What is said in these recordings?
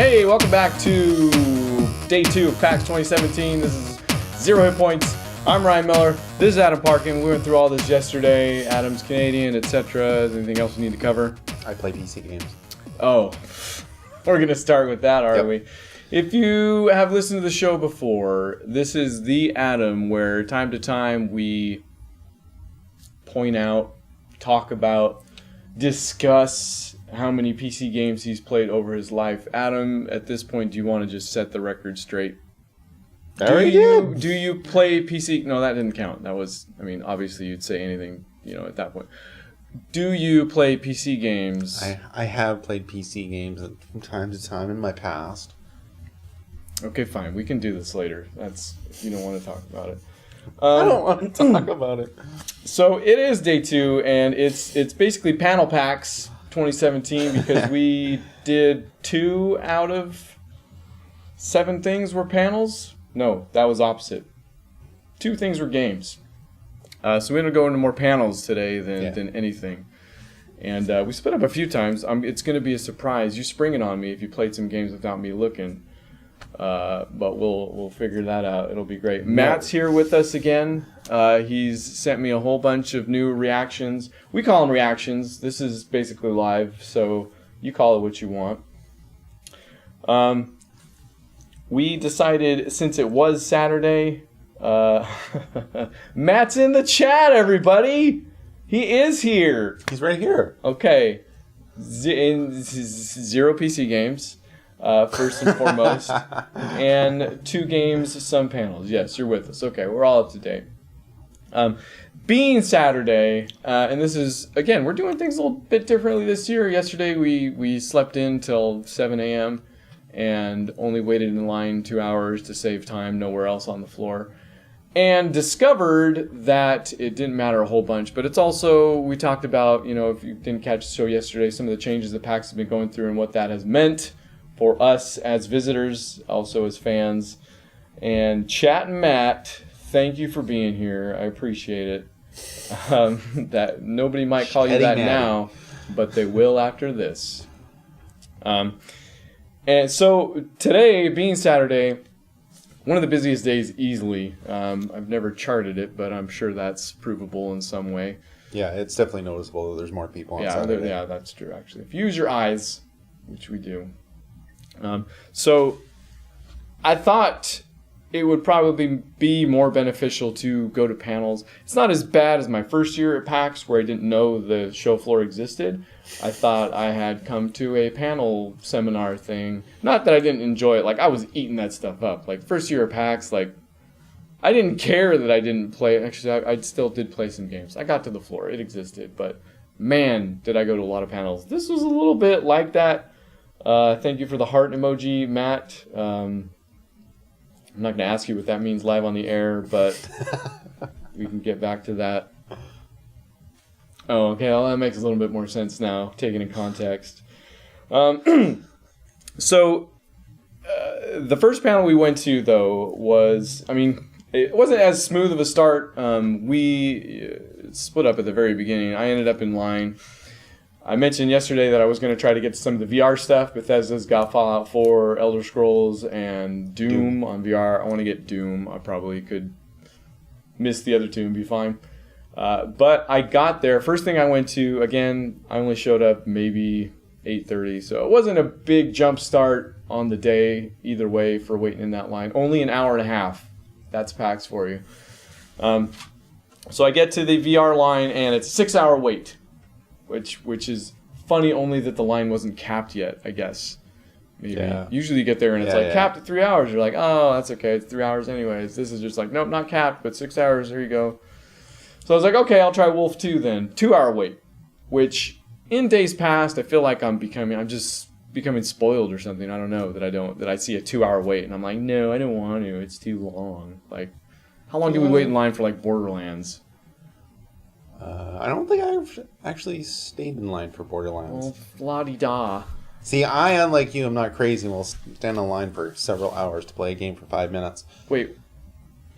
Hey, welcome back to day 2 of PAX 2017. This is Zero Hit Points. I'm Ryan Miller. This is Adam Parkin. We went through all this yesterday. Adam's Canadian, etc. Is there anything else we need to cover? I play PC games. Oh, we're going to start with that, are we? If you have listened to the show before, this is the Adam where time to time we point out, talk about, discuss how many PC games he's played over his life. Adam, at this point, do you want to just set the record straight? Do you play PC? No, that didn't count. That was, I mean, obviously you'd say anything, at that point. Do you play PC games? I have played PC games from time to time in my past. Okay, fine. We can do this later. That's if you don't want to talk about it. I don't want to talk about it. So it is day 2, and it's basically Panel PAX 2017 because we did 2 out of 7 things were panels. No, that was opposite. 2 things were games. So we're going to go into more panels today than anything. And we split up a few times. It's going to be a surprise. You spring it on me if you played some games without me looking. But we'll figure that out. It'll be great. Matt's here with us again. He's sent me a whole bunch of new reactions. We call them reactions. This is basically live, so you call it what you want. We decided, since it was Saturday, Matt's in the chat, everybody! He is here! He's right here. Okay. Zero PC games. First and foremost, and 2 games, some panels. Yes, you're with us. Okay, we're all up to date. Being Saturday, and this is, again, we're doing things a little bit differently this year. Yesterday we slept in till 7 a.m. and only waited in line 2 hours to save time nowhere else on the floor. And discovered that it didn't matter a whole bunch, but it's also, we talked about, if you didn't catch the show yesterday, some of the changes that PAX has been going through and what that has meant for us as visitors, also as fans. And Chat and Matt, thank you for being here. I appreciate it. That nobody might call you that now, but they will after this. And so today, being Saturday, one of the busiest days easily. I've never charted it, but I'm sure that's provable in some way. Yeah, it's definitely noticeable that there's more people on Saturday. Yeah, that's true, actually. If you use your eyes, which we do. So I thought it would probably be more beneficial to go to panels. It's not as bad as my first year at PAX where I didn't know the show floor existed. I thought I had come to a panel seminar thing. Not that I didn't enjoy it. Like, I was eating that stuff up. Like, first year at PAX, like, I didn't care that I didn't play. Actually, I still did play some games. I got to the floor. It existed. But, man, did I go to a lot of panels. This was a little bit like that. Thank you for the heart emoji, Matt. I'm not going to ask you what that means live on the air, but we can get back to that. Oh, okay, well, that makes a little bit more sense now, taken in context. So, the first panel we went to, though, was, it wasn't as smooth of a start. We split up at the very beginning. I ended up in line. I mentioned yesterday that I was going to try to get to some of the VR stuff. Bethesda's got Fallout 4, Elder Scrolls, and Doom on VR. I want to get Doom. I probably could miss the other 2 and be fine. But I got there. First thing I went to, again, I only showed up maybe 8:30. So it wasn't a big jump start on the day either way for waiting in that line. Only an hour and a half. That's PAX for you. So I get to the VR line, and it's a 6-hour wait. Which is funny only that the line wasn't capped yet, I guess. Maybe. Yeah. Usually you get there and it's capped at 3 hours. You're like, oh, that's okay. It's 3 hours anyways. This is just like, nope, not capped, but 6 hours. Here you go. So I was like, okay, I'll try Wolf 2 then. 2-hour wait. Which, in days past, I feel like I'm just becoming spoiled or something. I don't know that I see a 2-hour wait and I'm like, no, I don't want to. It's too long. Like, how long do we wait in line for like Borderlands? I don't think I've actually stayed in line for Borderlands. Well, la-di-da. See, unlike you, I'm not crazy and will stand in line for several hours to play a game for 5 minutes. Wait,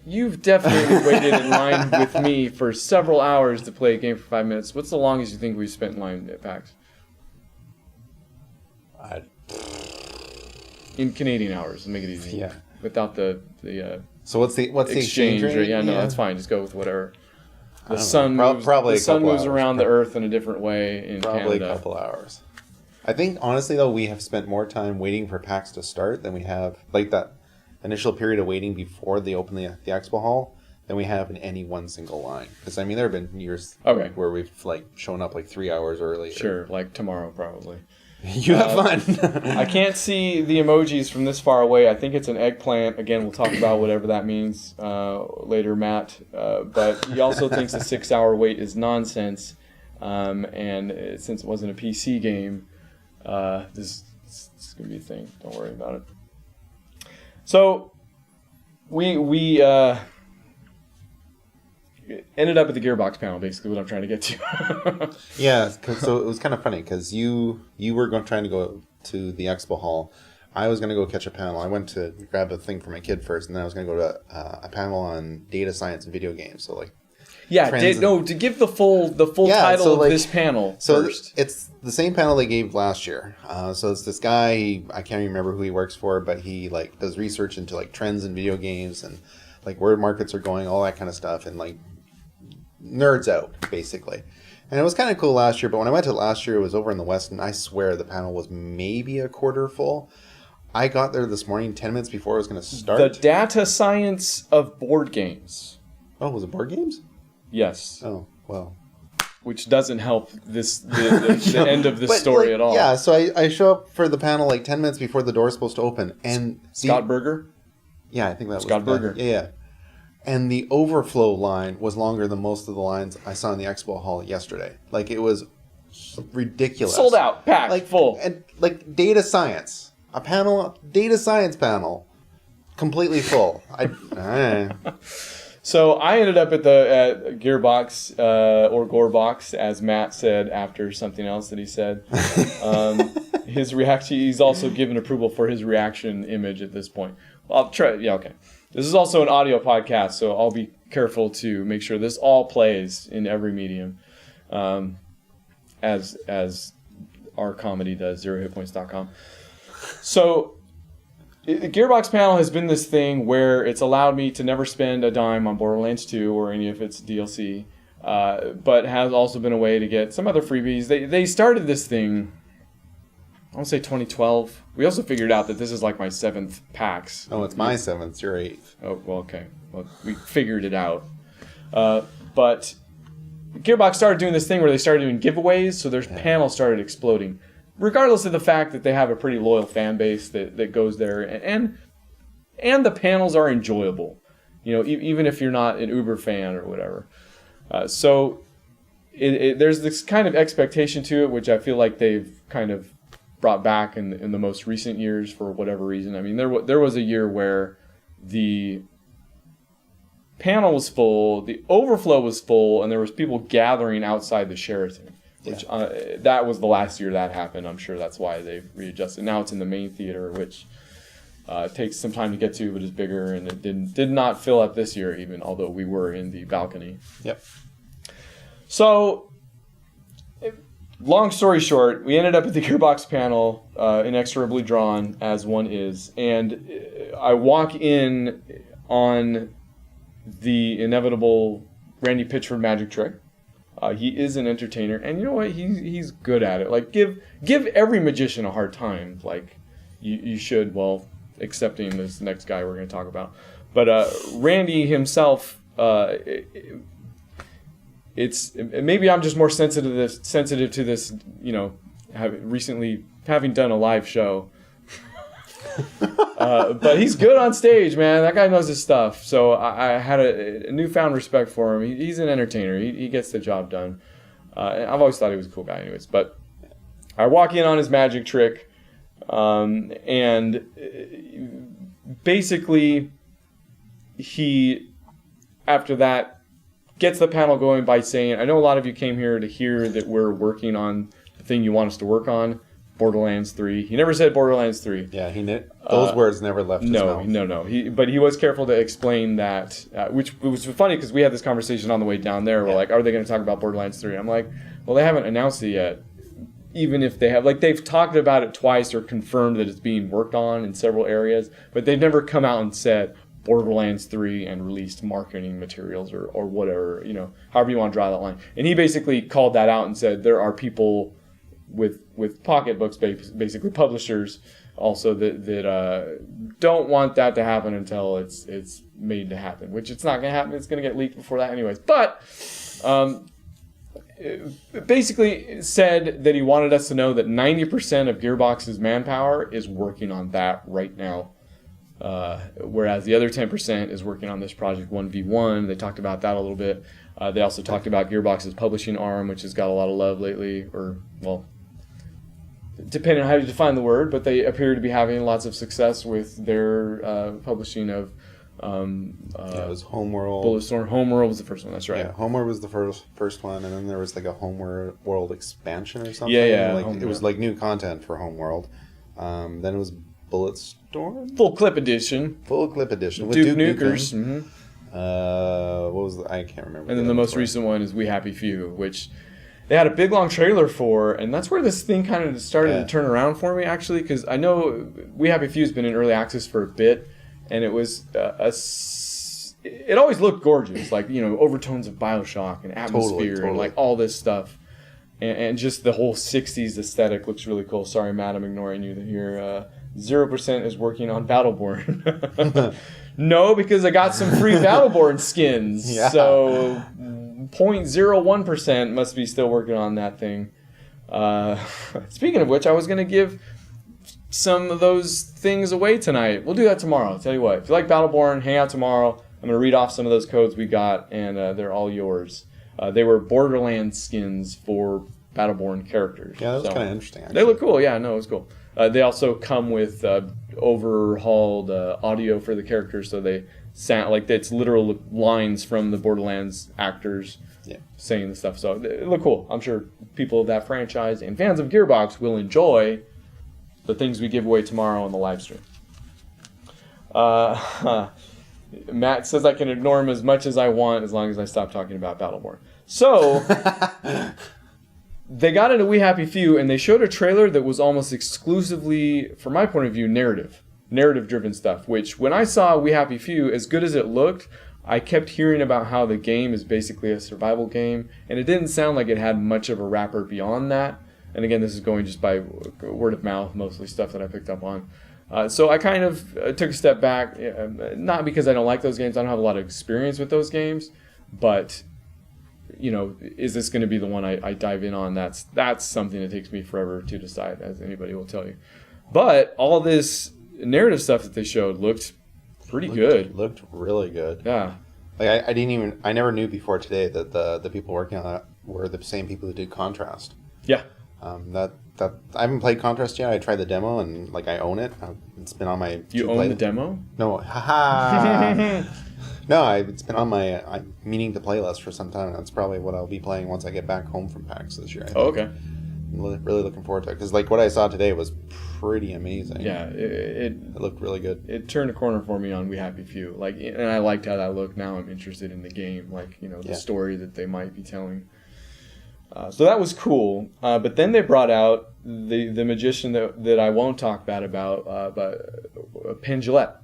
you've definitely waited in line with me for several hours to play a game for 5 minutes. What's the longest you think we've spent in line at PAX? in Canadian hours to make it easy. Yeah. Without the So what's the exchange rate? Yeah, no, that's fine. Just go with whatever. The I sun don't know. moves, Probably the sun moves hours. around the Earth in a different way in Probably Canada. a couple hours. I think, honestly, though, we have spent more time waiting for PAX to start than we have, like that initial period of waiting before they open the expo hall, than we have in any one single line. Because, I mean, there have been years where we've, like, shown up, like, 3 hours early. Sure, like tomorrow, probably. You have fun. I can't see the emojis from this far away. I think it's an eggplant. Again, we'll talk about whatever that means later, Matt. But he also thinks a 6-hour wait is nonsense. And since it wasn't a PC game, this is going to be a thing. Don't worry about it. So, we ended up at the Gearbox panel, basically, what I'm trying to get to. Yeah, so it was kind of funny, because you were trying to go to the expo hall. I was going to go catch a panel. I went to grab a thing for my kid first, and then I was going to go to a panel on data science and video games. So, like, to give the full title of this panel first. It's the same panel they gave last year. So it's this guy, I can't remember who he works for, but he like does research into like trends in video games and like where markets are going, all that kind of stuff, and like nerds out basically. And it was kind of cool last year, but when I went to it last year, it was over in the West, and I swear the panel was maybe a quarter full. I got there this morning 10 minutes before it was going to start. The data science of board games. Oh, was it board games? Yes. Oh, well. Which doesn't help the end of this story at all. Yeah, so I show up for the panel like 10 minutes before the door is supposed to open. And Scott Berger? Yeah, I think that was Scott Berger. Yeah. And the overflow line was longer than most of the lines I saw in the expo hall yesterday. Like, it was ridiculous. Sold out, packed, like, full. And like data science. Data science panel. Completely full. So I ended up at Gearbox or Gorebox, as Matt said after something else that he said. His reaction. He's also given approval for his reaction image at this point. Well, I'll try. Yeah, okay. This is also an audio podcast, so I'll be careful to make sure this all plays in every medium, as our comedy does. ZeroHitPoints.com. So. The Gearbox panel has been this thing where it's allowed me to never spend a dime on Borderlands 2 or any of its DLC, but has also been a way to get some other freebies. They started this thing, I want to say 2012. We also figured out that this is like my 7th PAX. Oh, it's my 7th. It's your 8th. Oh, well, okay. Well, we figured it out. But Gearbox started doing this thing where they started doing giveaways, so their panel started exploding. Regardless of the fact that they have a pretty loyal fan base that goes there, and the panels are enjoyable, you know, even if you're not an Uber fan or whatever. So there's this kind of expectation to it, which I feel like they've kind of brought back in the most recent years for whatever reason. I mean, there was a year where the panel was full, the overflow was full, and there was people gathering outside the Sheraton. Which that was the last year that happened. I'm sure that's why they've readjusted. Now it's in the main theater, which takes some time to get to, but is bigger, and it did not fill up this year even, although we were in the balcony. Yep. So, long story short, we ended up at the Gearbox panel, inexorably drawn as one is, and I walk in on the inevitable Randy Pitchford magic trick. He is an entertainer, and you know what? He's good at it. Like, give every magician a hard time. Like, you should. Well, excepting this next guy we're going to talk about, but Randy himself. It's maybe I'm just more sensitive to this. You know, recently having done a live show. But he's good on stage, man. That guy knows his stuff. So I had a newfound respect for him. He's an entertainer. He gets the job done. And I've always thought he was a cool guy anyways. But I walk in on his magic trick. And basically, he, after that, gets the panel going by saying, I know a lot of you came here to hear that we're working on the thing you want us to work on. Borderlands 3. He never said Borderlands 3. Yeah, those words never left his mouth. No. But he was careful to explain that, which was funny because we had this conversation on the way down there. We're like, are they going to talk about Borderlands 3? I'm like, well, they haven't announced it yet. even if they have, like, they've talked about it twice or confirmed that it's being worked on in several areas, but they've never come out and said Borderlands 3 and released marketing materials or whatever, you know, however you want to draw that line. And he basically called that out and said there are people with pocketbooks, basically publishers, also that don't want that to happen until it's made to happen, which it's not going to happen. It's going to get leaked before that anyways. But basically said that he wanted us to know that 90% of Gearbox's manpower is working on that right now, whereas the other 10% is working on this Project 1v1. They talked about that a little bit. They also talked about Gearbox's publishing arm, which has got a lot of love lately, or, well, depending on how you define the word, but they appear to be having lots of success with their publishing of it was Homeworld. Bulletstorm. Homeworld was the first one. That's right. Yeah, Homeworld was the first one, and then there was like a Homeworld expansion or something. Yeah. Like it was like new content for Homeworld. Then it was Bulletstorm. Full clip edition. With Duke Nukers. Mm-hmm. What was I can't remember. And then the most recent one is We Happy Few, which they had a big long trailer for, and that's where this thing kind of started to turn around for me, actually, because I know We Happy Few has been in early access for a bit, and it was it always looked gorgeous, like, you know, overtones of BioShock and atmosphere totally. and like all this stuff, and just the whole 60s aesthetic looks really cool. Sorry, Matt, I'm ignoring you here. 0% is working on Battleborn. No, because I got some free Battleborn skins. Yeah. So 0.01% must be still working on that thing. Speaking of which, I was going to give some of those things away tonight. We'll do that tomorrow. I'll tell you what. If you like Battleborn, hang out tomorrow. I'm going to read off some of those codes we got, and they're all yours. They were Borderlands skins for Battleborn characters. Yeah, that was kind of interesting, actually. They look cool. Yeah, no, it was cool. They also come with overhauled audio for the characters, so they sound like it's literal lines from the Borderlands actors saying the stuff. So they look cool. I'm sure people of that franchise and fans of Gearbox will enjoy the things we give away tomorrow on the live stream. Matt says I can ignore him as much as I want as long as I stop talking about Battleborn. So they got into We Happy Few, and they showed a trailer that was almost exclusively, from my point of view, narrative-driven stuff, which when I saw We Happy Few, as good as it looked, I kept hearing about how the game is basically a survival game, and it didn't sound like it had much of a wrapper beyond that. And again, this is going just by word of mouth, mostly stuff that I picked up on. So I kind of took a step back, not because I don't like those games, I don't have a lot of experience with those games, but, you know, is this going to be the one I dive in on? That's something that takes me forever to decide, as anybody will tell you. But all this narrative stuff that they showed looked pretty good. Looked really good. Yeah. Like I never knew before today that the people working on that were the same people who did Contrast. Yeah. I haven't played Contrast yet. I tried the demo and like I own it. It's been on my. You own the demo? No, haha. No, it's been on my meaning to play list for some time. That's probably what I'll be playing once I get back home from PAX this year. I think. Oh, okay. I'm really looking forward to it because like what I saw today was pretty amazing. Yeah, it looked really good. It turned a corner for me on We Happy Few. Like, and I liked how that looked. Now I'm interested in the game. Like, you know, the story that they might be telling. So that was cool. But then they brought out the magician that I won't talk bad about, but Penn Jillette.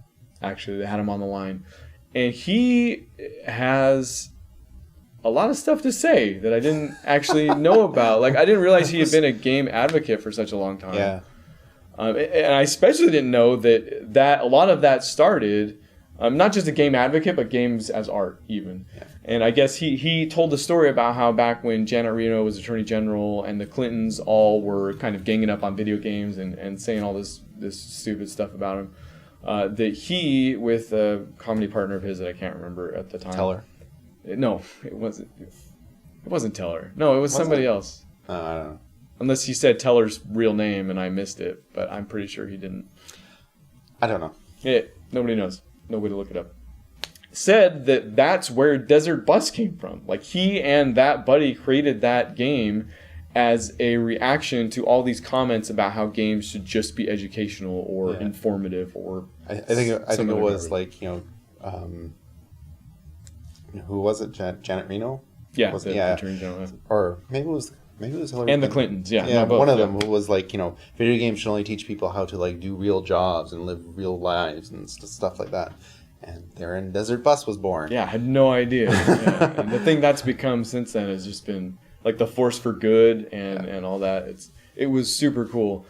Actually, they had him on the line. And he has a lot of stuff to say that I didn't actually know about. Like, I didn't realize he had been a game advocate for such a long time. Yeah. And I especially didn't know that a lot of that started, not just a game advocate, but games as art even. Yeah. And I guess he told the story about how back when Janet Reno was Attorney General and the Clintons all were kind of ganging up on video games and saying all this stupid stuff about him, that he, with a comedy partner of his that I can't remember at the time. Teller. No, it wasn't. It wasn't Teller. No, it was somebody else. I don't know. Unless he said Teller's real name and I missed it, but I'm pretty sure he didn't. I don't know. Yeah, nobody knows. No way to look it up. Said that's where Desert Bus came from. Like, he and that buddy created that game as a reaction to all these comments about how games should just be educational or informative or. I think it was like, you know, who was it? Janet Reno? Yeah, was the Attorney General. Or maybe it was Maybe it was Hillary and the Clinton. Clintons. Yeah, Yeah, no, both, one of yeah. them was like, video games should only teach people how to like do real jobs and live real lives and stuff like that. And therein Desert Bus was born. Yeah, I had no idea. Yeah. And the thing that's become since then has just been like the force for good and all that. It was super cool.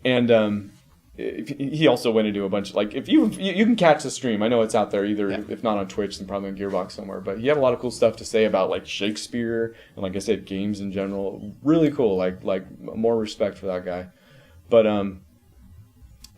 And he also went into a bunch of, like, if you can catch the stream. I know it's out there either, if not on Twitch, then probably on Gearbox somewhere. But he had a lot of cool stuff to say about like Shakespeare and, like I said, games in general. Really cool. Like more respect for that guy. But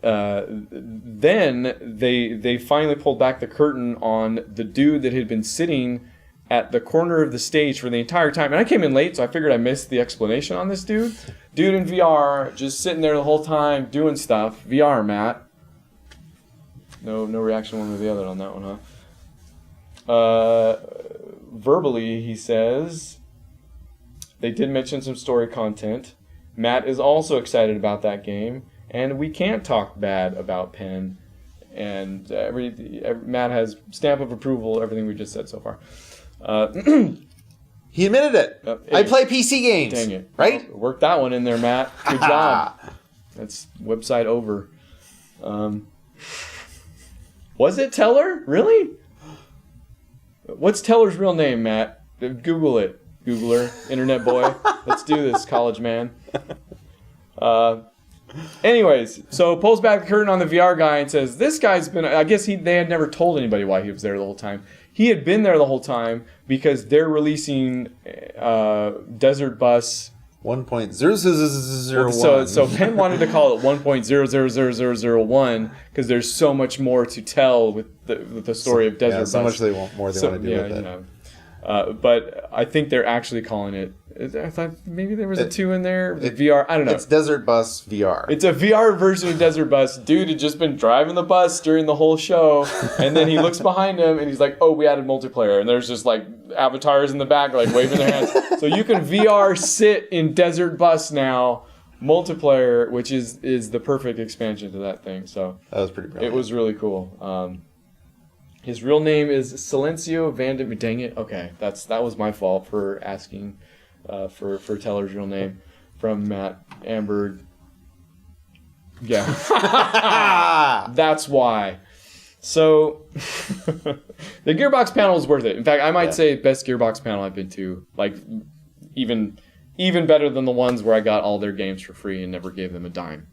then they finally pulled back the curtain on the dude that had been sitting at the corner of the stage for the entire time. And I came in late, so I figured I missed the explanation on this dude. Dude in VR, just sitting there the whole time, doing stuff. VR, Matt. No reaction one or the other on that one, huh? Verbally, he says, they did mention some story content. Matt is also excited about that game, and we can't talk bad about Penn. And Matt has stamp of approval, everything we just said so far. He admitted it. Hey, I play PC games. Dang it. Right? Well, work that one in there, Matt. Good job. That's website over. Was it Teller? Really? What's Teller's real name, Matt? Google it. Googler. Internet boy. Let's do this, college man. Anyways, so pulls back the curtain on the VR guy and says, this guy's been... I guess they had never told anybody why he was there the whole time. He had been there the whole time because they're releasing Desert Bus 1.0001. So Penn wanted to call it 1.000001 because there's so much more to tell with the story of Desert Bus. So much they want to do with it. But I think they're actually calling it. I thought maybe there was a 2 in there. VR. I don't know. It's Desert Bus VR. It's a VR version of Desert Bus. Dude had just been driving the bus during the whole show, and then he looks behind him and he's like, "Oh, we added multiplayer." And there's just like avatars in the back, like waving their hands. So you can VR sit in Desert Bus now, multiplayer, which is the perfect expansion to that thing. So that was pretty brilliant. It was really cool. His real name is Silencio Vandem. Dang it. Okay, that was my fault for asking for Teller's real name from Matt Amberg. Yeah. That's why. So the Gearbox panel is worth it. In fact, I might say best Gearbox panel I've been to. Like even better than the ones where I got all their games for free and never gave them a dime.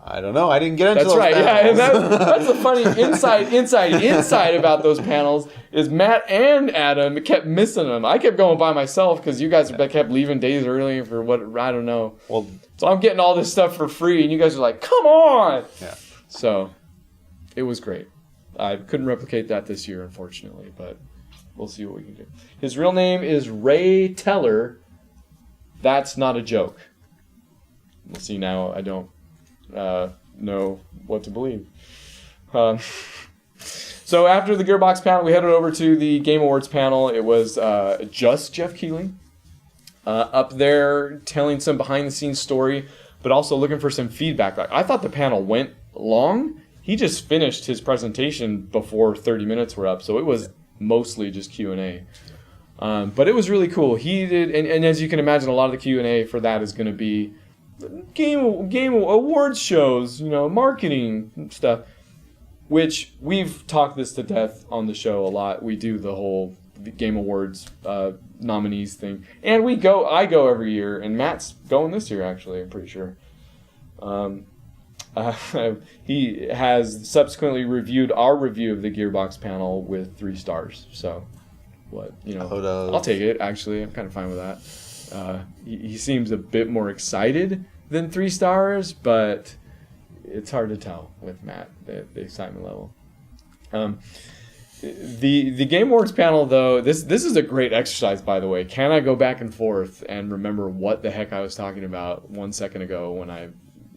I don't know. I didn't get into those panels. Yeah, and that's the funny inside about those panels is Matt and Adam kept missing them. I kept going by myself because you guys kept leaving days early for what, I don't know. Well, so I'm getting all this stuff for free, and you guys are like, come on! Yeah. So, it was great. I couldn't replicate that this year, unfortunately, but we'll see what we can do. His real name is Ray Teller. That's not a joke. We'll see now. I don't know what to believe. So after the Gearbox panel, we headed over to the Game Awards panel. It was just Geoff Keighly up there telling some behind-the-scenes story, but also looking for some feedback. I thought the panel went long. He just finished his presentation before 30 minutes were up, so it was mostly just Q&A. But it was really cool. He did, and as you can imagine, a lot of the Q&A for that is going to be game awards shows, marketing stuff, which we've talked this to death on the show a lot. We do the whole Game Awards nominees thing, and I go every year, and Matt's going this year actually, I'm pretty sure. He has subsequently reviewed our review of the Gearbox panel with 3 stars. So, I'll take it. Actually, I'm kind of fine with that. He seems a bit more excited than 3 stars, but it's hard to tell with Matt, the excitement level. The Game Awards panel, though, this is a great exercise, by the way. Can I go back and forth and remember what the heck I was talking about 1 second ago when I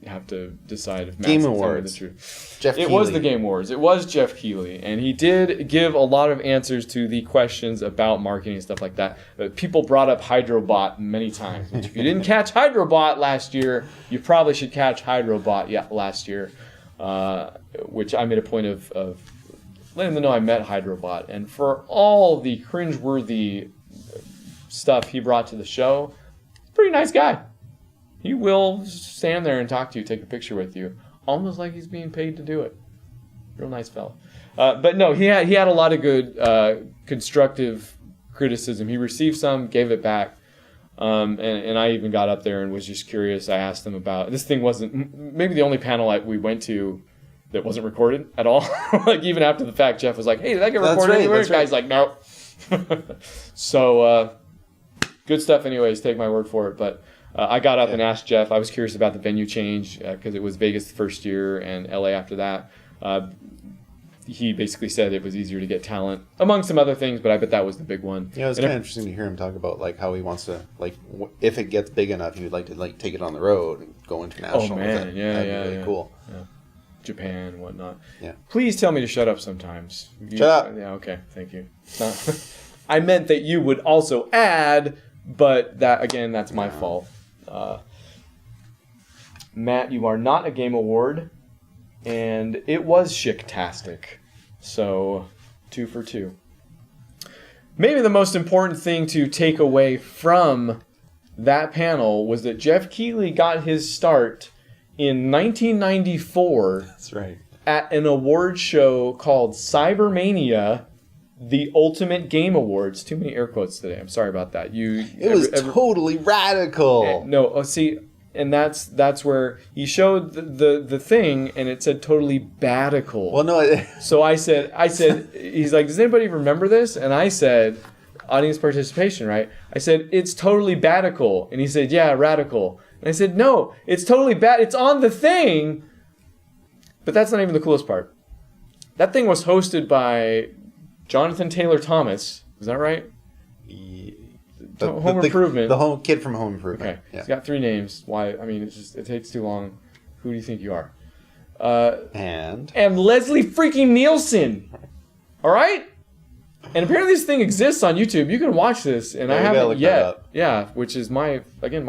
have to decide if Matt's Game telling me Awards. the truth? Geoff It Keighly. was the Game Awards. It was Geoff Keighly, and he did give a lot of answers to the questions about marketing and stuff like that. People brought up Hydrobot many times. Which if you didn't catch Hydrobot last year, you probably should catch Hydrobot last year, which I made a point of letting them know I met Hydrobot. And for all the cringeworthy stuff he brought to the show, pretty nice guy. He will stand there and talk to you, take a picture with you, almost like he's being paid to do it. Real nice fellow. But no, he had a lot of good constructive criticism. He received some, gave it back. And I even got up there and was just curious. I asked him about this thing. Wasn't maybe the only panel we went to that wasn't recorded at all. Like even after the fact, Geoff was like, "Hey, did that get recorded anywhere?" The guy's like, "No." So good stuff. Anyways, take my word for it. But I got up and asked Geoff. I was curious about the venue change because it was Vegas the first year and LA after that. He basically said it was easier to get talent, among some other things, but I bet that was the big one. Yeah, it was kind of interesting to hear him talk about like how he wants to, like, if it gets big enough, he would like to like take it on the road and go international. Oh man, with it. yeah, That'd yeah, be really cool. Yeah. Japan and whatnot. Yeah. Please tell me to shut up sometimes. Shut up. Yeah, okay, thank you. I meant that you would also add, but that again, that's my fault. Matt, you are not a Game Award. And it was chic-tastic. So, 2 for 2. Maybe the most important thing to take away from that panel was that Geoff Keighly got his start in 1994. That's right. At an award show called Cybermania, the Ultimate Game Awards. Too many air quotes today. I'm sorry about that. It was totally radical. No, see... And that's where he showed the thing, and it said totally badical. Well, no. So I said, he's like, does anybody remember this? And I said, audience participation, right? I said, it's totally badical. And he said, yeah, radical. And I said, no, it's totally bad. It's on the thing. But that's not even the coolest part. That thing was hosted by Jonathan Taylor Thomas. Is that right? Home Improvement. The home kid from Home Improvement. Okay. Yeah. He's got 3 names. Why? I mean, it takes too long. Who do you think you are? And Leslie freaking Nielsen. All right? And apparently this thing exists on YouTube. You can watch this, and I haven't yet. Yeah, which is my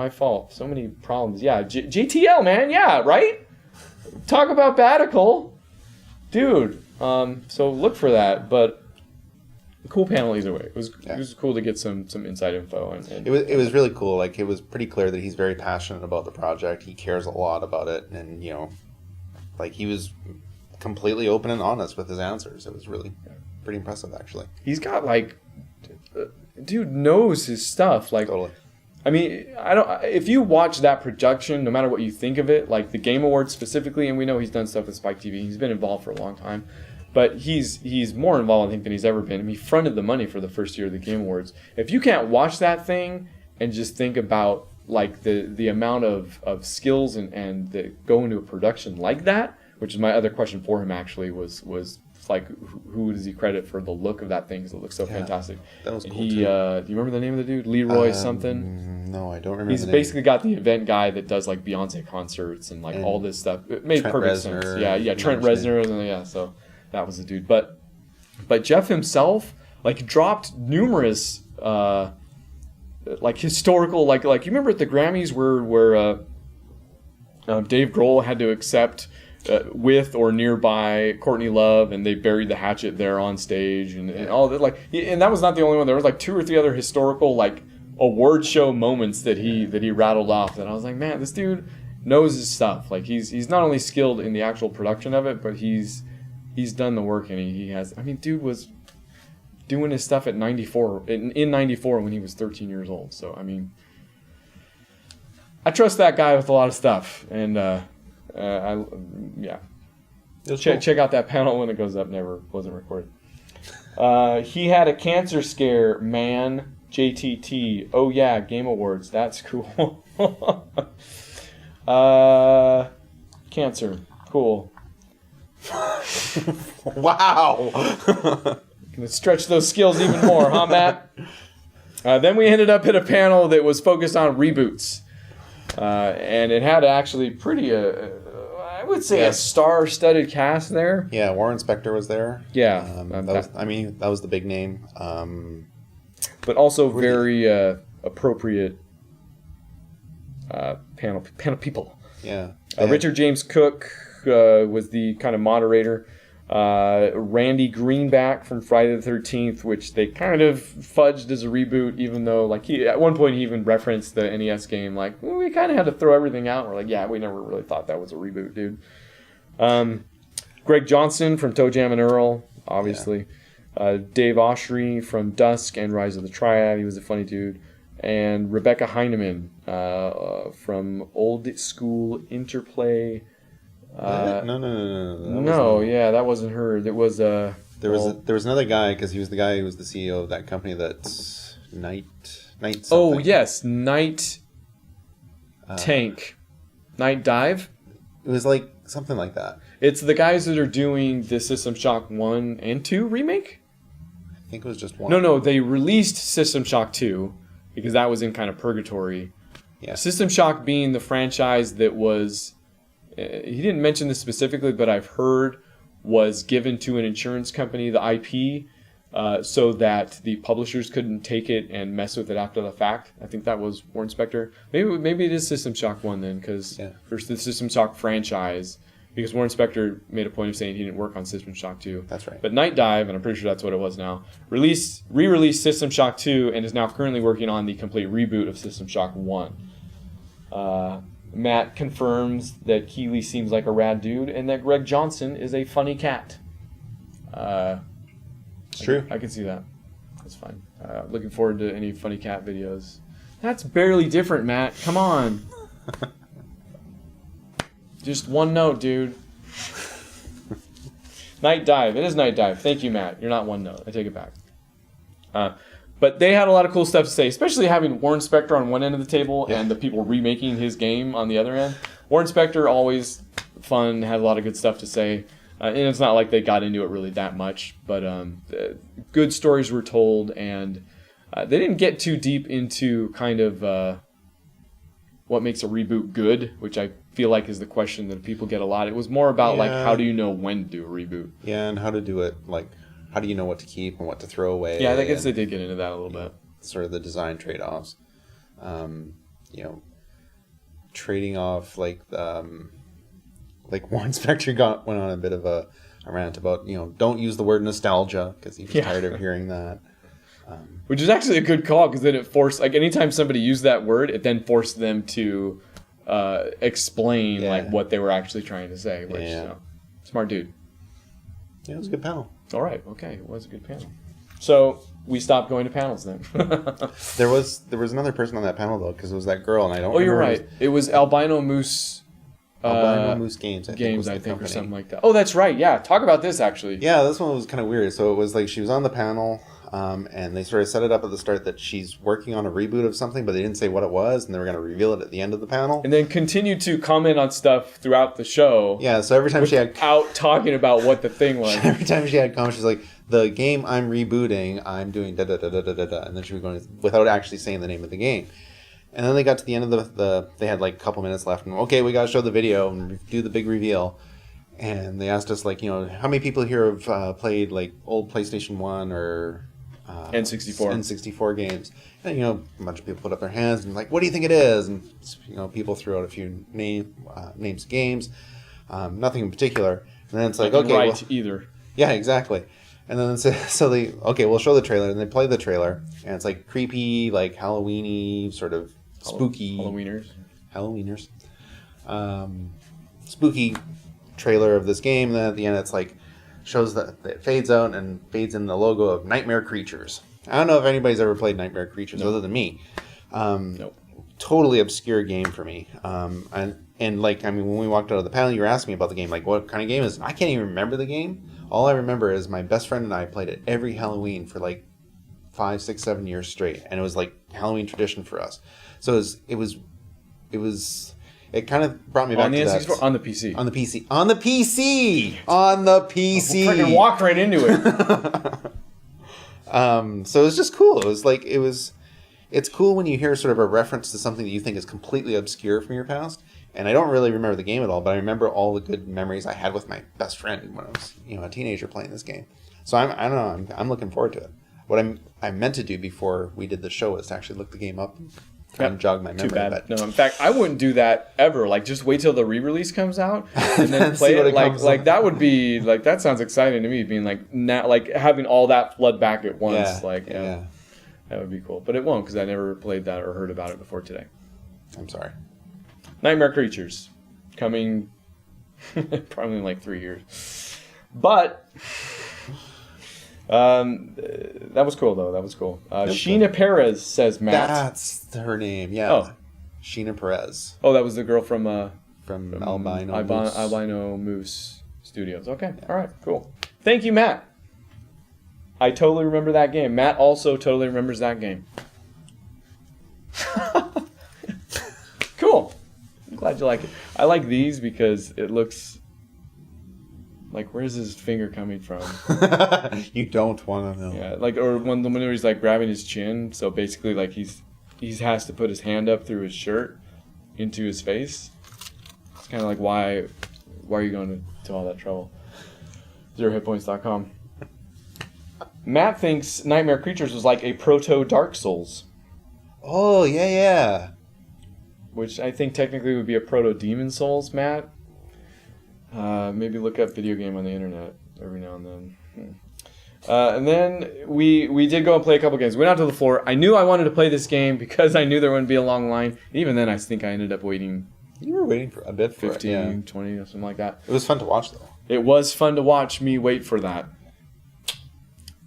fault. So many problems. Yeah, JTL, man. Yeah, right? Talk about badical. Dude. So look for that, but cool panel either way. It was cool to get some inside info and it was really cool. Like it was pretty clear that he's very passionate about the project. He cares a lot about it, and like he was completely open and honest with his answers. It was really pretty impressive, actually. He's got dude knows his stuff. Like totally. I mean, if you watch that production, no matter what you think of it, like the Game Awards specifically, and we know he's done stuff with Spike TV. He's been involved for a long time. But he's more involved, I think, than he's ever been. I mean, he fronted the money for the first year of the Game Awards. If you can't watch that thing and just think about like the amount of skills and that go into a production like that, which is my other question for him actually was like who does he credit for the look of that thing because it looks so fantastic. That was cool too. Do you remember the name of the dude? Leroy something? No, I don't remember. He's basically got the event guy that does like Beyonce concerts and like all this stuff. It made perfect sense. Yeah, Trent Reznor. Yeah, so. That was the dude. But Geoff himself, like, dropped numerous, like, historical, like you remember at the Grammys where Dave Grohl had to accept with or nearby Courtney Love, and they buried the hatchet there on stage, and all that. Like, and that was not the only one. There was like 2 or 3 other historical, like, award show moments that he rattled off. And I was like, man, this dude knows his stuff. Like, he's not only skilled in the actual production of it, but he's done the work, and he has. I mean, dude was doing his stuff at 94 in 94 when he was 13 years old. So I mean, I trust that guy with a lot of stuff, and check out that panel when it goes up. Never wasn't recorded. He had a cancer scare, man. JTT. Oh yeah, Game Awards. That's cool. Cancer. Cool. Wow. Gonna stretch those skills even more, huh, Matt? Then we ended up at a panel that was focused on reboots. And it had actually pretty, I would say, a star-studded cast there. Yeah, Warren Spector was there. Yeah. That was the big name. But also very appropriate panel people. Yeah. Richard James Cook was the kind of moderator. Randy Greenback from Friday the 13th, which they kind of fudged as a reboot, even though like at one point he even referenced the NES game, like, well, we kind of had to throw everything out. We're like, yeah, we never really thought that was a reboot, dude. Greg Johnson from Toe Jam and Earl, obviously. Yeah. Dave Oshry from Dusk and Rise of the Triad. He was a funny dude. And Rebecca Heineman from Old School Interplay. No, yeah, that wasn't her. There was there was another guy, because he was the guy who was the CEO of that company that's Night something. Oh yes, Night Tank, Night Dive. It was like something like that. It's the guys that are doing the System Shock 1 and 2 remake. I think it was just 1. No, they released System Shock 2 because that was in kind of purgatory. Yeah. System Shock being the franchise that was. He didn't mention this specifically, but I've heard was given to an insurance company, the IP, so that the publishers couldn't take it and mess with it after the fact. I think that was Warren Spector. Maybe it is System Shock 1 then, because for the System Shock franchise, because Warren Spector made a point of saying he didn't work on System Shock 2. That's right. But Night Dive, and I'm pretty sure that's what it was now, re-released System Shock 2 and is now currently working on the complete reboot of System Shock 1. Matt confirms that Keighly seems like a rad dude and that Greg Johnson is a funny cat. It's true. I can see that. That's fine. Looking forward to any funny cat videos. That's barely different, Matt. Come on. Just one note, dude. Night Dive. It is Night Dive. Thank you, Matt. You're not one note. I take it back. But they had a lot of cool stuff to say, especially having Warren Spector on one end of the table and the people remaking his game on the other end. Warren Spector, always fun, had a lot of good stuff to say. And it's not like they got into it really that much, but good stories were told, and they didn't get too deep into kind of what makes a reboot good, which I feel like is the question that people get a lot. It was more about like, how do you know when to do a reboot? Yeah, and how to do it, like, how do you know what to keep and what to throw away? Yeah, I guess they did get into that a little bit. Sort of the design trade-offs. Trading off, like Warren Spector went on a bit of a rant about, don't use the word nostalgia, because he was tired of hearing that. Which is actually a good call, because then it forced, like, anytime somebody used that word, it then forced them to explain, like, what they were actually trying to say. Which, smart dude. Yeah, it was a good panel. All right, okay, it was a good panel. So we stopped going to panels then. There was another person on that panel though, because it was that girl, and I don't. Oh, you're right. It was Albino Moose. Albino Moose Games, I think, or something like that. Oh, that's right. Yeah, talk about this actually. Yeah, this one was kind of weird. So it was like she was on the panel, and they sort of set it up at the start that she's working on a reboot of something, but they didn't say what it was, and they were going to reveal it at the end of the panel. And then continued to comment on stuff throughout the show. Yeah, so every time she had out talking about what the thing was. Every time she had comments, she's like, "The game I'm rebooting, I'm doing da da da da da da da," and then she was going without actually saying the name of the game. And then they got to the end of they had like a couple minutes left, and okay, we got to show the video and do the big reveal. And they asked us, like, how many people here have played like old PlayStation 1 or N64 games? And a bunch of people put up their hands and like, what do you think it is? And people threw out a few names of games, nothing in particular. And then it's like, okay, either. Yeah, exactly. And then so they we'll show the trailer, and they play the trailer, and it's like creepy, like Halloween-y, sort of spooky Halloweeners. Spooky trailer of this game. And then at the end, it's like shows that it fades out and fades in the logo of Nightmare Creatures. I don't know if anybody's ever played Nightmare Creatures other than me. Nope. Totally obscure game for me. And like, I mean, when we walked out of the panel, you were asking me about the game. Like, what kind of game is it? I can't even remember the game. All I remember is my best friend and I played it every Halloween for like 5, 6, 7 years straight, and it was like Halloween tradition for us. So it kind of brought me back to that. On the PC. On the PC. We'll freaking walk right into it. So it was just cool. It's cool when you hear sort of a reference to something that you think is completely obscure from your past. And I don't really remember the game at all, but I remember all the good memories I had with my best friend when I was, a teenager playing this game. So I don't know. I'm looking forward to it. What I meant to do before we did the show was to actually look the game up and trying to jog my memory. Too bad. But... No, in fact, I wouldn't do that ever. Like, just wait till the re-release comes out and then play it. Like that would be like that sounds exciting to me. Being like now, like having all that flood back at once. Yeah. That would be cool. But it won't because I never played that or heard about it before today. I'm sorry. Nightmare Creatures coming probably in like 3 years, but that was cool though. That was cool. Sheena Perez says Matt. That's her name. Yeah. Oh. Sheena Perez. Oh, that was the girl from Albino Moose Studios. Okay. Yeah. All right. Cool. Thank you, Matt. I totally remember that game. Matt also totally remembers that game. Cool. I'm glad you like it. I like these because it looks like, where's his finger coming from? You don't want to know. Yeah, like, or when he's like grabbing his chin, so basically like he has to put his hand up through his shirt into his face. It's kind of like why are you going to all that trouble? 0hitpoints.com. Matt thinks Nightmare Creatures was like a proto Dark Souls. Oh, yeah. Which I think technically would be a proto Demon Souls, Matt. Maybe look up video game on the internet every now and then. And then we did go and play a couple games. We went out to the floor. I knew I wanted to play this game because I knew there wouldn't be a long line. Even then, I think I ended up waiting. You were waiting for a bit for 15, 20, or something like that. It was fun to watch, though. It was fun to watch me wait for that.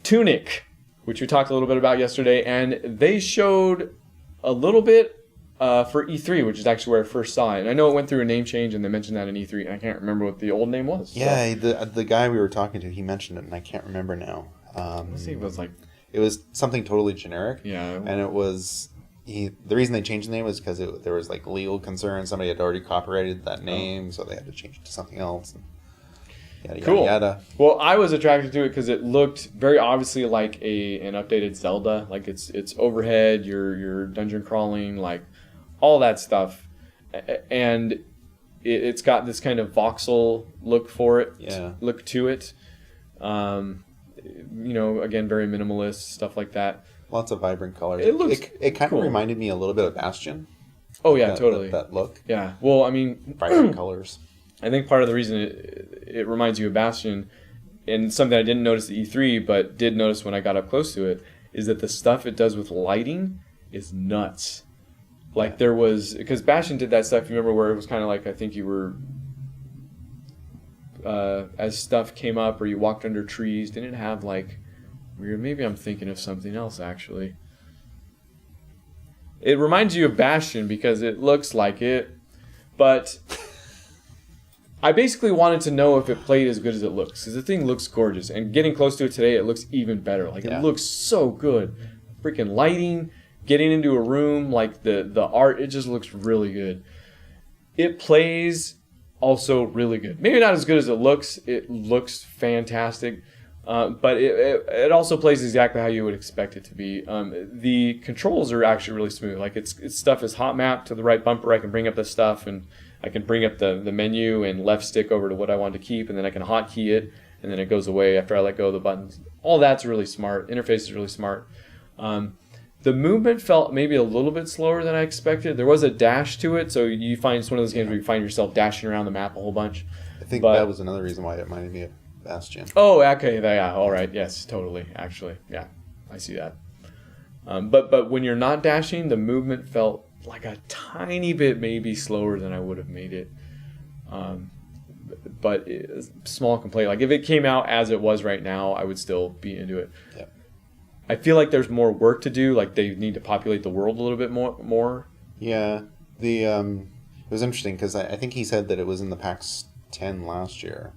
Tunic, which we talked a little bit about yesterday, and they showed a little bit for E3, which is actually where I first saw it. And I know it went through a name change, and they mentioned that in E3, and I can't remember what the old name was. Yeah, so. The guy we were talking to, he mentioned it, and I can't remember now. Let's see, it was like... It was something totally generic. Yeah. And it was... The reason they changed the name was because there was like legal concerns. Somebody had already copyrighted that name, so they had to change it to something else. And cool. Yada. Well, I was attracted to it because it looked very obviously like an updated Zelda. Like it's overhead, you're dungeon crawling, like all that stuff, and it's got this kind of voxel look for it. Yeah. Look to it. Again, very minimalist stuff like that. Lots of vibrant colors. It kind cool. of reminded me a little bit of Bastion. Oh yeah, totally. That look. Yeah. Well, I mean, vibrant colors. I think part of the reason it reminds you of Bastion, and something I didn't notice at E3, but did notice when I got up close to it, is that the stuff it does with lighting is nuts. Like there was, because Bastion did that stuff, you remember, where it was kind of like, I think you were, as stuff came up or you walked under trees, didn't it have like, maybe I'm thinking of something else actually. It reminds you of Bastion because it looks like it, but... I basically wanted to know if it played as good as it looks, because the thing looks gorgeous. And getting close to it today, it looks even better. Like, it looks so good. Freaking lighting, getting into a room, like the art, it just looks really good. It plays also really good. Maybe not as good as it looks. It looks fantastic. But it also plays exactly how you would expect it to be. The controls are actually really smooth. Like, its stuff is hot mapped to the right bumper. I can bring up the stuff, and I can bring up the menu and left stick over to what I want to keep, and then I can hotkey it, and then it goes away after I let go of the buttons. All that's really smart. Interface is really smart. The movement felt maybe a little bit slower than I expected. There was a dash to it, so you find it's one of those games where you find yourself dashing around the map a whole bunch. I think that was another reason why it reminded me of Bastion. Oh, okay, yeah, all right, yes, totally, actually, yeah, I see that. But when you're not dashing, the movement felt like a tiny bit maybe slower than I would have made it. But small complaint. Like if it came out as it was right now, I would still be into it. Yeah. I feel like there's more work to do. Like they need to populate the world a little bit more. Yeah. It was interesting because I think he said that it was in the PAX 10 last year.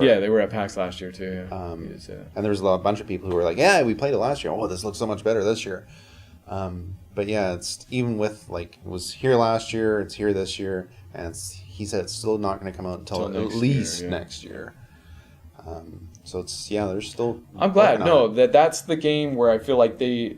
Yeah, they were at PAX last year too. Yeah. And there was a bunch of people who were like, "Yeah, we played it last year. Oh, this looks so much better this year." But yeah, it's even with like it was here last year, it's here this year, and he said it's still not going to come out until at least next year. So there's still. I'm glad. No, that's the game where I feel like they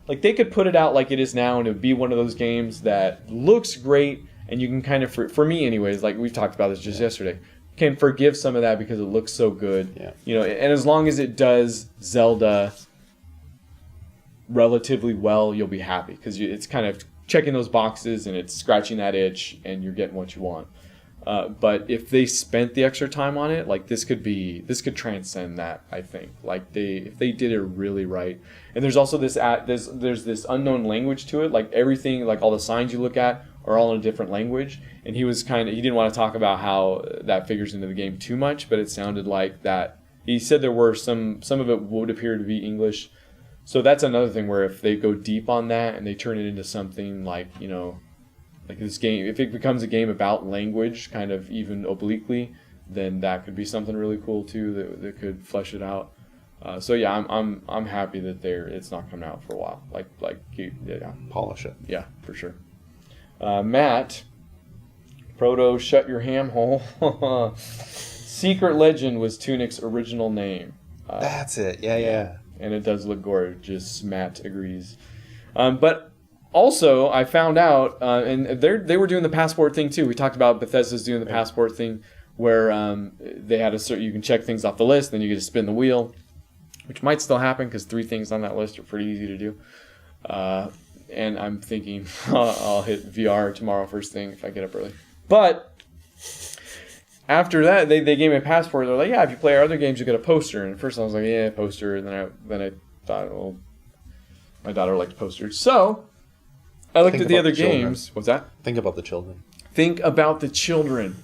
could put it out like it is now, and it'd be one of those games that looks great, and you can kind of, for me anyways, like we've talked about this just yesterday, can forgive some of that because it looks so good. Yeah. And as long as it does Zelda relatively well, you'll be happy because it's kind of checking those boxes and it's scratching that itch and you're getting what you want. But if they spent the extra time on it, like this could transcend that, I think. Like if they did it really right. And there's also there's this unknown language to it. Like everything, like all the signs you look at are all in a different language. And he didn't want to talk about how that figures into the game too much, but it sounded like that. He said there were some of it would appear to be English. So that's another thing where if they go deep on that and they turn it into something like, like this game, if it becomes a game about language, kind of even obliquely, then that could be something really cool too that could flesh it out. So yeah, I'm happy that it's not coming out for a while. Polish it. Yeah, for sure. Matt, Proto, shut your ham hole. Secret Legend was Tunic's original name. That's it. Yeah. And it does look gorgeous. Matt agrees. But also, I found out, and they were doing the passport thing too. We talked about Bethesda's doing the passport thing, where they had you can check things off the list, then you get to spin the wheel, which might still happen because 3 things on that list are pretty easy to do. And I'm thinking I'll hit VR tomorrow first thing if I get up early. But after that, they gave me a passport. They're like, yeah, if you play our other games, you get a poster. And at first I was like, yeah, poster. And then I thought, well, my daughter liked posters. So I looked at the other games. What's that? Think about the children. Think about the children.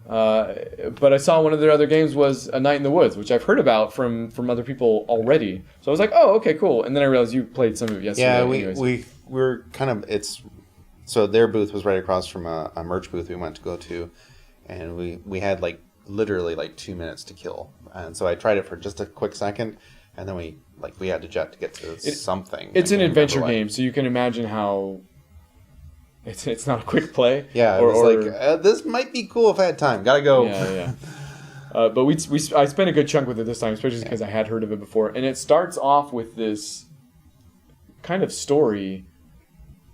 But I saw one of their other games was A Night in the Woods, which I've heard about from other people already. So I was like, oh, okay, cool. And then I realized you played some of it yesterday. Yeah, we were kind of, so their booth was right across from a merch booth we went to go to. And we had literally 2 minutes to kill. And so I tried it for just a quick second. And then we had to jet to get to something. It's an adventure game, so you can imagine how it's not a quick play. Yeah, this might be cool if I had time. Gotta go. Yeah. But I spent a good chunk with it this time, especially because I had heard of it before. And it starts off with this kind of story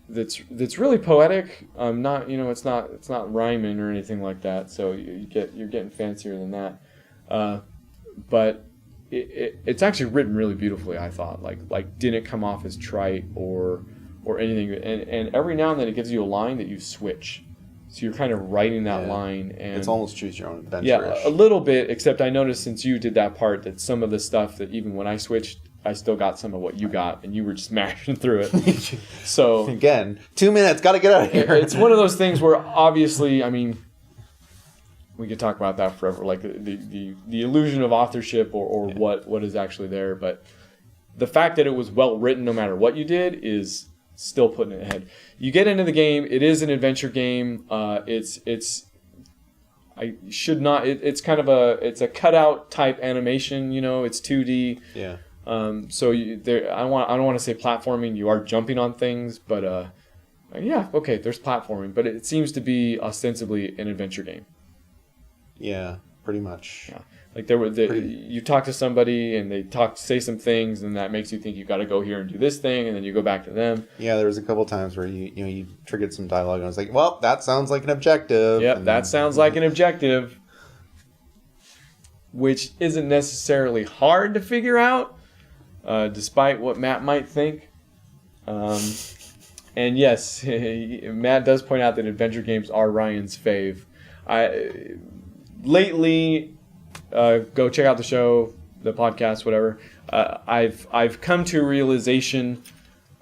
that's really poetic. It's not rhyming or anything like that. So you're getting fancier than that. But it's actually written really beautifully, I thought. Like didn't come off as trite or anything. And every now and then it gives you a line that you switch. So you're kind of writing that line. And it's almost choose your own adventure. Yeah, a little bit, except I noticed since you did that part that some of the stuff that even when I switched, I still got some of what you got, and you were just mashing through it. So again, 2 minutes, got to get out of here. It's one of those things where obviously, I mean, we could talk about that forever, like the illusion of authorship or what is actually there. But the fact that it was well written, no matter what you did, is still putting it ahead. You get into the game; it is an adventure game. It's kind of a cutout type animation. It's 2D. Yeah. So I don't want to say platforming. You are jumping on things, but there's platforming, but it seems to be ostensibly an adventure game. Yeah, pretty much. Yeah, like you talk to somebody and they say some things, and that makes you think you got to go here and do this thing, and then you go back to them. Yeah, there was a couple times where you triggered some dialogue, and I was like, well, that sounds like an objective. Yep, that sounds like an objective, which isn't necessarily hard to figure out. Despite what Matt might think. And yes, Matt does point out that adventure games are Ryan's fave. Lately, go check out the show, the podcast, whatever. I've come to a realization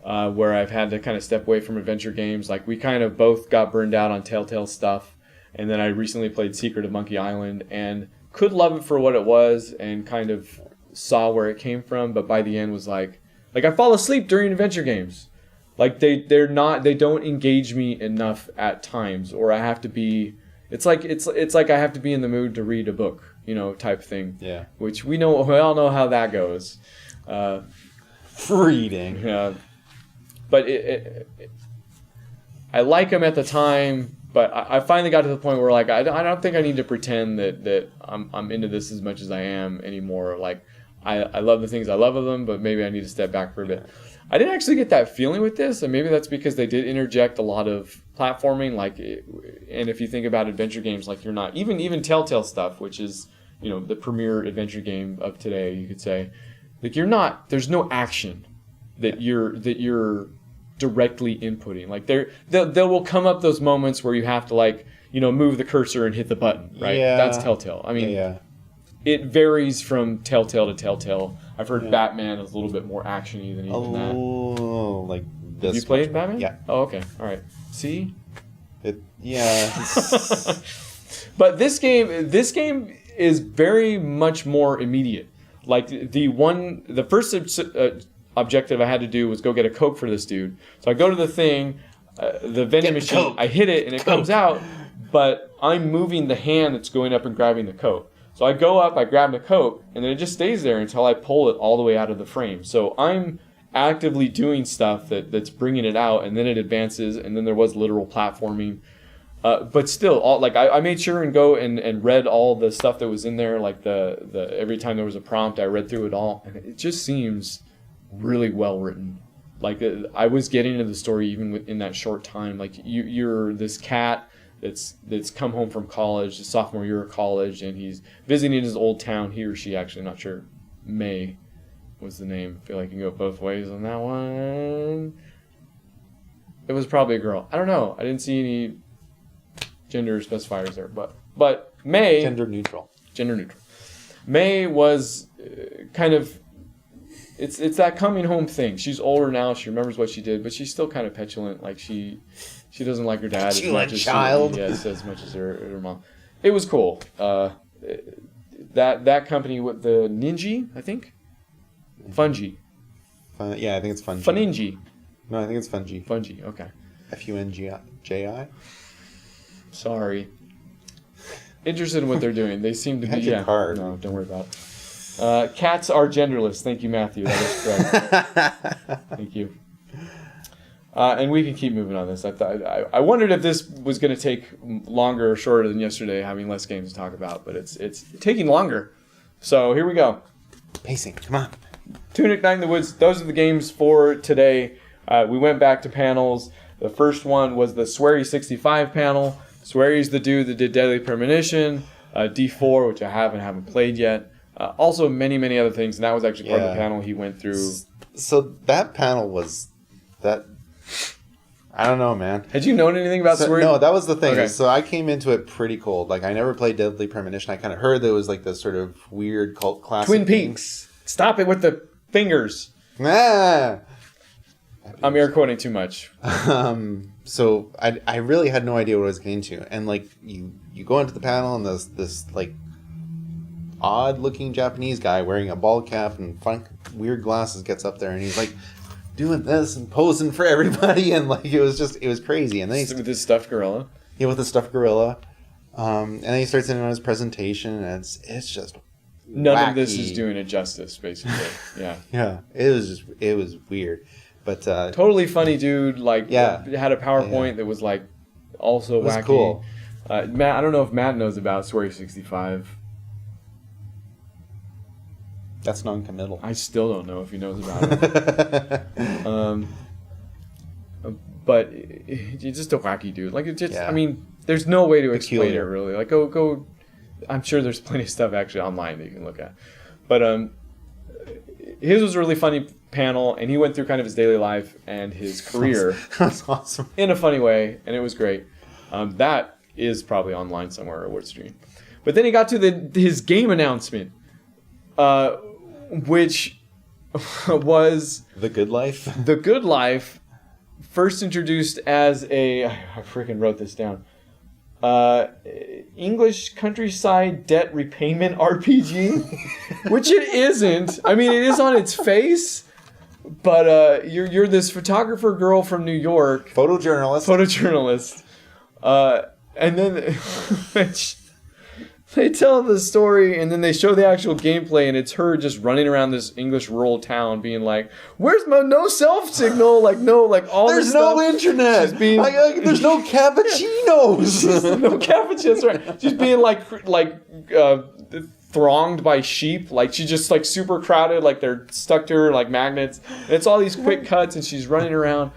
where I've had to kind of step away from adventure games. Like we kind of both got burned out on Telltale stuff. And then I recently played Secret of Monkey Island and could love it for what it was and kind of saw where it came from, but by the end was like I fall asleep during adventure games. Like they don't engage me enough at times, or I have to be. It's like I have to be in the mood to read a book, type thing. Yeah. Which we all know how that goes. Reading. Yeah. But I like them at the time. But I finally got to the point where I don't think I need to pretend that I'm into this as much as I am anymore. Like I love the things I love of them, but maybe I need to step back for a bit. I didn't actually get that feeling with this, and maybe that's because they did interject a lot of platforming. And if you think about adventure games, you're not even Telltale stuff, which is the premier adventure game of today, you could say. You're not. There's no action that you're directly inputting. Like there will come up those moments where you have to like, you know, move the cursor and hit the button, right? Yeah. That's Telltale. I mean, it varies from Telltale to Telltale. I've heard Batman is a little bit more actiony than even that. Oh, like this. Have you played Batman? Yeah. Oh, okay. All right. See? Yeah. But this game is very much more immediate. Like the first objective I had to do was go get a Coke for this dude. So I go to the thing, the vending machine, Coke. I hit it and it comes out, but I'm moving the hand that's going up and grabbing the Coke. So I go up, I grab the Coke, and then it just stays there until I pull it all the way out of the frame. So I'm actively doing stuff that's bringing it out, and then it advances, and then there was literal platforming. But still, I made sure and go and read all the stuff that was in there. Like the every time there was a prompt, I read through it all, and it just seems really well written. Like I was getting into the story even within that short time. Like you're this cat that's come home from college, the sophomore year of college, and he's visiting his old town. He or she, actually, not sure. May was the name. I feel like you can go both ways on that one. It was probably a girl. I don't know. I didn't see any gender specifiers there, but May, gender neutral. May was kind of it's that coming home thing. She's older now. She remembers what she did, but she's still kind of petulant. Like she doesn't like her dad as much as as much as her mom. It was cool. That company with the Ninja, I think, Fungi. Yeah, I think it's Fungi. Funinji. No, I think it's Fungi. Fungi. Okay. Fungi. Sorry. Interested in what they're doing. They seem to be. Card. No, don't worry about it. Cats are genderless. Thank you, Matthew. That is correct. Thank you. And we can keep moving on this. I wondered if this was going to take longer or shorter than yesterday, having less games to talk about, but it's taking longer. So here we go. Pacing. Come on. Tunic, Night in the Woods. Those are the games for today. We went back to panels. The first one was the Swery 65 panel. Swery's the dude that did Deadly Premonition, D4, which I haven't played yet. Also many, many other things, and that was actually part of the panel he went through. So that panel was that. I don't know, man. Had you known anything about Swery? No, that was the thing. Okay. So I came into it pretty cold. Like, I never played Deadly Premonition. I kind of heard there was like this sort of weird cult classic. Twin Peaks. Stop it with the fingers. Ah. I'm air quoting too much. So I really had no idea what I was getting to. And like you go into the panel and this like odd looking Japanese guy wearing a bald cap and weird glasses gets up there and he's like doing this and posing for everybody, and like it was crazy. And then he's with his stuffed gorilla. Yeah, with the stuffed gorilla. And then he starts in on his presentation, and it's just none wacky. of this is doing it justice, basically. Yeah. Yeah, it was weird, but totally funny dude. Like, yeah, had a PowerPoint that was like also it was wacky. Cool. Matt, I don't know if Matt knows about Swery 65. That's non-committal. I still don't know if he knows about it. But he's just a wacky dude. Like, it just, I mean, there's no way to explain it really. Like, go. I'm sure there's plenty of stuff actually online that you can look at. But his was a really funny panel, and he went through kind of his daily life and his career. That's awesome. In a funny way, and it was great. That is probably online somewhere or what stream. But then he got to his game announcement. Which was The Good Life. The Good Life, first introduced as I freaking wrote this down. English countryside debt repayment RPG, which it isn't. I mean, it is on its face, but you're this photographer girl from New York, photojournalist, and then they tell the story, and then they show the actual gameplay, and it's her just running around this English rural town being like, where's my no self signal? Like, no, like all there's this stuff. There's no internet. There's no cappuccinos. No cappuccinos, right. She's being thronged by sheep. Like, she's just like super crowded, like they're stuck to her like magnets. And it's all these quick cuts, and she's running around.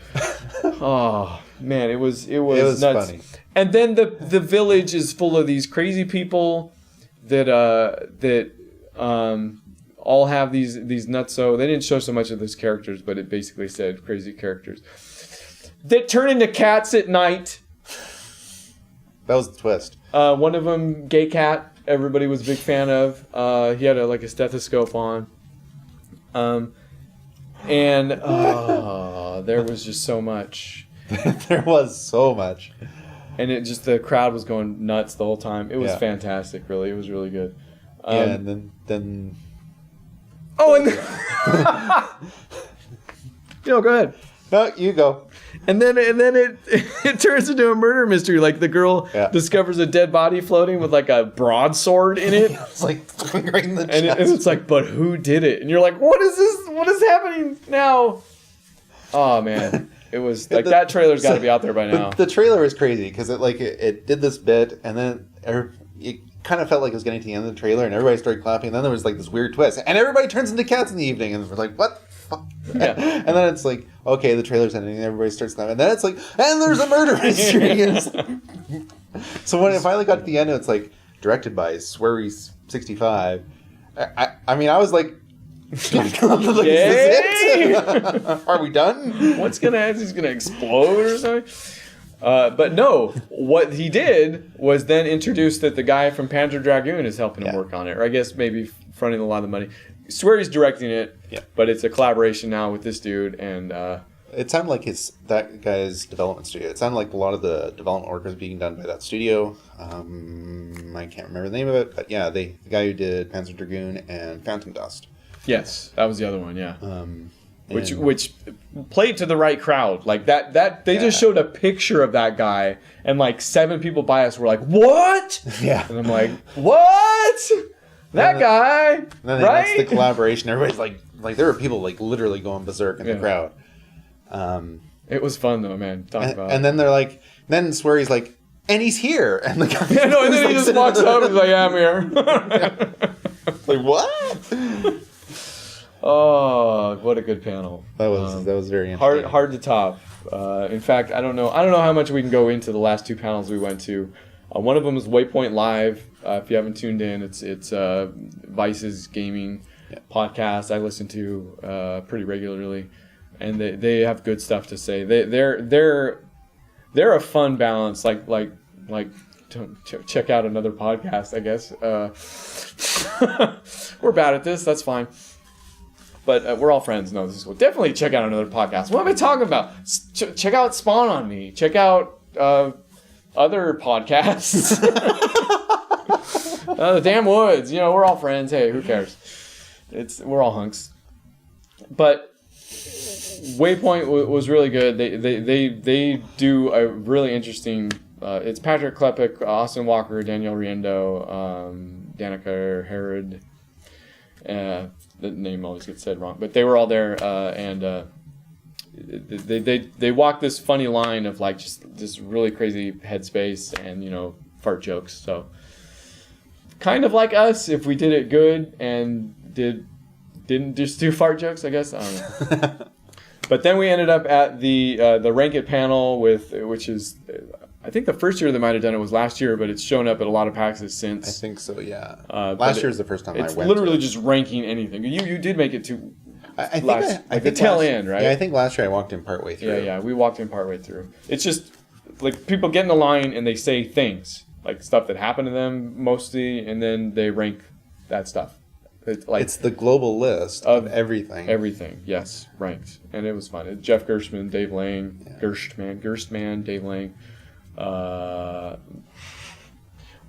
Oh, man, it was nuts. Funny. And then the village is full of these crazy people that all have these nutso. They didn't show so much of those characters, but it basically said crazy characters. that turn into cats at night. That was the twist. One of them, gay cat, everybody was a big fan of. He had a stethoscope on. And there was just so much. There was so much. And the crowd was going nuts the whole time. It was fantastic, really. It was really good. And then... Oh, and go ahead. No, you go. And then it turns into a murder mystery. Like the girl discovers a dead body floating with like a broadsword in it. It's like right in the chest. And it's like, but who did it? And you're like, what is this? What is happening now? Oh man, it was like that trailer's got to be out there by now. The trailer was crazy because it did this bit, and then it kind of felt like it was getting to the end of the trailer, and everybody started clapping. And then there was like this weird twist, and everybody turns into cats in the evening, and we're like, what? Yeah. And then it's like, okay, the trailer's ending, and everybody starts clapping. And then it's like, and there's a murder mystery. So when it finally got to the end, it's like directed by Swery 65. I mean, I was like, is this it? Are we done? What's gonna happen? He's gonna explode or something? But no, what he did was then introduce that the guy from Panzer Dragoon is helping him work on it, or I guess maybe fronting a lot of the money. Swery's directing it, but it's a collaboration now with this dude, and it sounded like that guy's development studio. It sounded like a lot of the development work was being done by that studio. I can't remember the name of it, but yeah, the guy who did Panzer Dragoon and Phantom Dust. Yes, that was the other one. Yeah, which played to the right crowd. Like that they just showed a picture of that guy, and like 7 people by us were like, "What?" Yeah, and I'm like, "What?" That guy, and then right? That's the collaboration. Everybody's like there were people like literally going berserk in the crowd. It was fun though, man. And then they're like, then Swery's like, and he's here, and the guy, and then he just walks up and he's like, yeah, I'm here. Like what? Oh, what a good panel! That was very interesting. Hard to top. In fact, I don't know how much we can go into the last 2 panels we went to. One of them is Waypoint Live. If you haven't tuned in, it's Vice's gaming podcast I listen to pretty regularly, and they have good stuff to say. They're a fun balance. Like check out another podcast, I guess. We're bad at this. That's fine. But we're all friends. No, this is cool. Definitely check out another podcast. What am I talking about? Check out Spawn on Me. Check out other podcasts. The Damn Woods. We're all friends. Hey, who cares? We're all hunks. But Waypoint was really good. They do a really interesting. It's Patrick Klepek, Austin Walker, Danielle Riendo, Danica Herod. The name always gets said wrong, but they were all there, and they walk this funny line of like just this really crazy headspace and fart jokes. So kind of like us if we did it good and didn't just do fart jokes, I guess. I don't know. But then we ended up at the Rank It panel which is. I think the first year they might have done it was last year, but it's shown up at a lot of PAXs since. I think so, yeah. Last year was the first time I went. It's literally just ranking anything. You did make it to I think the tail end, right? Yeah, I think last year I walked in partway through. Yeah, we walked in partway through. It's just like people get in the line and they say things, like stuff that happened to them mostly, and then they rank that stuff. It's the global list of everything. Everything, yes, ranked. And it was fun. It's Jeff Gerstmann, Dave Lang, Gerstmann, Dave Lang.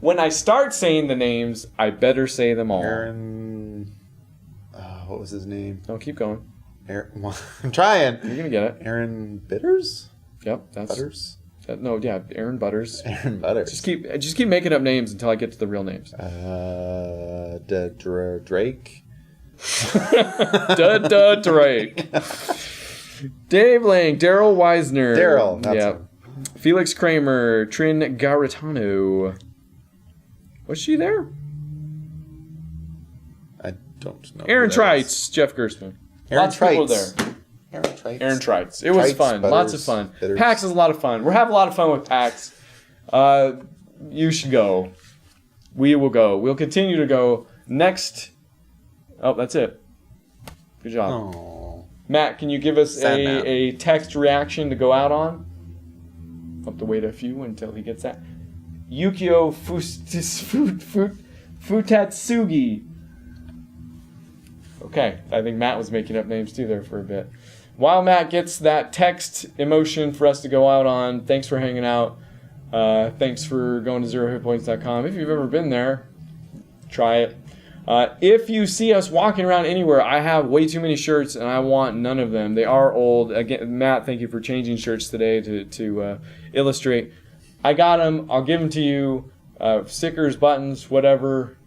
When I start saying the names, I better say them all. Aaron, what was his name? No, keep going. I'm trying. You're gonna get it. Aaron Bitters? Yep, that's Butters. Aaron Butters. Aaron Butters. Just keep making up names until I get to the real names. Drake. Drake. Dave Lang, Daryl Weisner. Daryl, that's him. Felix Kramer, Trin Garitano. Was she there? I don't know. Aaron Trites, Jeff Gerstmann. Lots of people there. Aaron Trites. It was fun. Butters, lots of fun. Bitters. PAX is a lot of fun. We're having a lot of fun with PAX. You should go. We will go. We'll continue to go next. Oh, that's it. Good job. Oh. Matt, can you give us Sad Matt. a text reaction to go out on? I'll have to wait a few until he gets that. Yukio Futatsugi. Okay, I think Matt was making up names too there for a bit. While Matt gets that text emotion for us to go out on, thanks for hanging out. Thanks for going to zerohitpoints.com. If you've ever been there, try it. If you see us walking around anywhere, I have way too many shirts and I want none of them. They are old. Again, Matt, thank you for changing shirts today to illustrate. I got them. I'll give them to you. Stickers, buttons, whatever.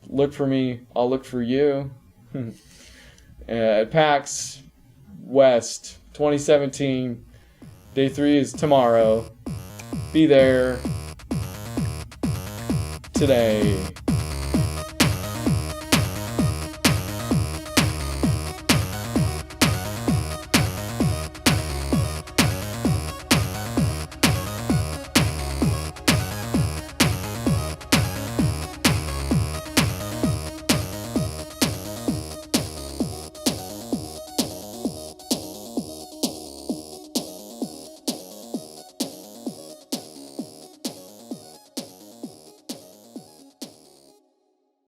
Look for me. I'll look for you. At PAX West 2017. Day 3 is tomorrow. Be there today.